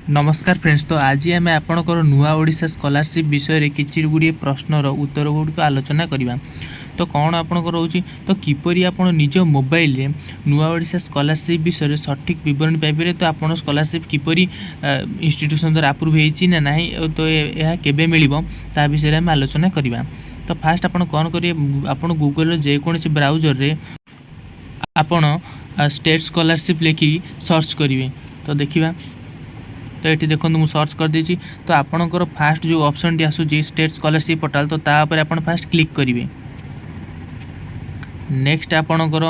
नमस्कार फ्रेंड्स। तो आज आम आपणकर नुआ ओडिशा स्कॉलरशिप विषय रे किछि गुडी प्रश्नर उत्तर गुड़िक आलोचना करवा। तो कौन आपणकर रोची तो किपरि आपण निज मोबाइल रे नुआ ओडिशा स्कॉलरशिप विषय सठिक विवरण पाइबे। तो आपण स्कॉलरशिप किपरि इंस्टीट्यूशन द्वारा अप्रूव होईछि ना नहीं, तो यह केबे मिलिबो ता विषय रे हम आलोचना करवा। तो फास्ट आपण कौन करिए, आपण गूगल रे जे कोनोसी ब्राउजर रे आपण स्टेट स्कॉलरशिप लेखि सर्च करिवे। तो देखिबा, तो ये देखो मुझे सर्च कर देछि। तो आपणकर फास्ट जो ऑप्शन टी आसुची स्टेट स्कॉलरशिप पोर्टल, तो ता पर आपण फास्ट क्लिक करिवे। नेक्स्ट आपणकर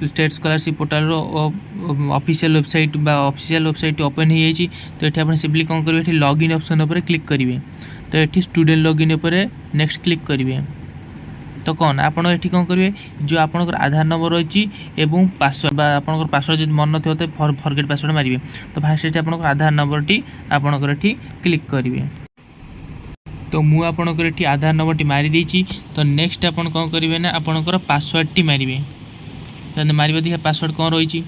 स्टेट स्कॉलरशिप पोर्टल रो ऑफिशियल वेबसाइट बा ऑफिशियल वेबसाइट ओपन हो जाइए। तो ये आपण सिंपली कौन करिवे, एठी लॉगिन ऑप्शन पर क्लिक करिवे। तो ये स्टूडेंट लॉगिन पर नेक्स्ट क्लिक करिवे। तो कौन आपड़ ये कौन करेंगे, जो आपंकर आधार नंबर रही एवं पासवर्ड बा आपंकर पासवर्ड जो मन थो तो फॉरगेट पासवर्ड मारे। तो फास्ट ये आपंकर आधार नंबर टी आपंकर ये क्लिक करेंगे। तो मुझे आपंकर ये आधार नंबर टी मारी देछि। तो नेक्स्ट आप कौन करेंगे ना, आपंकर पासवर्ड टी मारे। तो मारे देखिए पासवर्ड कौन रही।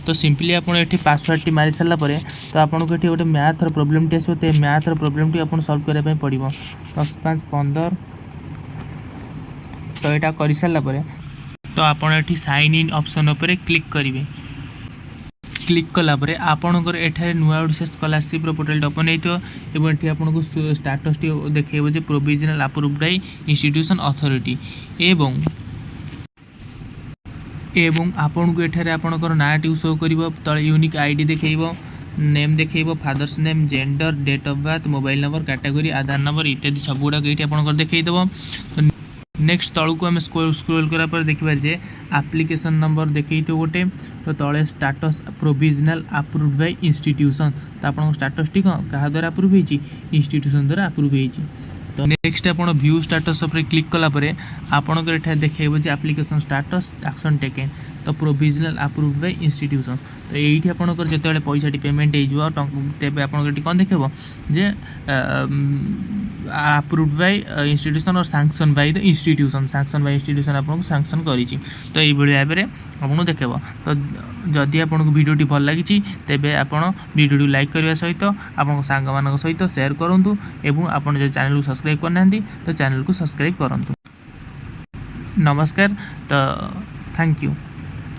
तो सिंपली आप पासवर्ड टी मारी सारा पर तो आपको ये गोटे मैथर प्रोब्लेम टी आसो। तो मैथर प्रोब्लेम टी आप सॉल्व करने पड़ो। 10 5 15। तो यहाँ कर सारापर तो आपड़ ये साइन इन ऑप्शन उपर क्लिक करेंगे। क्लिक कलापर आपणकर एठारे नुआ ओडिशा स्कॉलरशिप पोर्टल ओपन होती ये आपको स्टाटस टी देखो जे provisional approved by institution authority एवं आपन को एठारे आपणकर ना टी शो कर तले यूनिक आईडी देखो, नेम देखो, father's name, gender, date of birth, mobile number, category, Aadhaar number इत्यादि सब गुड़ाक ये आपंकर देखईदेव। तो नेक्स्ट तलू को आम स्क्रोल करा पर देखिए जे एप्लिकेशन नंबर देखई तो गोटे। तो तले status provisional approved by institution. तो आपन स्टाटस टी क्या द्वारा अप्रूव होईछि, इंस्टीट्यूशन द्वारा अप्रूव होईछि। तो नेक्स्ट आप व्यू स्टाटस पर क्लिक कलापर आपंकर एठा देखो जे एप्लिकेशन स्टाटस एक्शन टेकन। तो प्रोविजनल अप्रूव्ड बाय इंस्टीट्यूशन। तो ये आपंकर जिते पैसा पेमेंट हो तेज आपंकर कौन देखो जे अप्रूव्ड बाय इंस्टीट्यूशन और sanction by the institution. Sanction bye institution आपको सैंक्शन करिछि। तो ये भाव में आपको देखो। तो जदि आपको वीडियोटी भल लगी तेज आप वीडियो लाइक करने सहित आप सांग सहित शेयर करूँ एवं आप जो चैनल को सब्सक्राइब करना तो चैनल को सब्सक्राइब करूँ। नमस्कार। तो थैंक यू।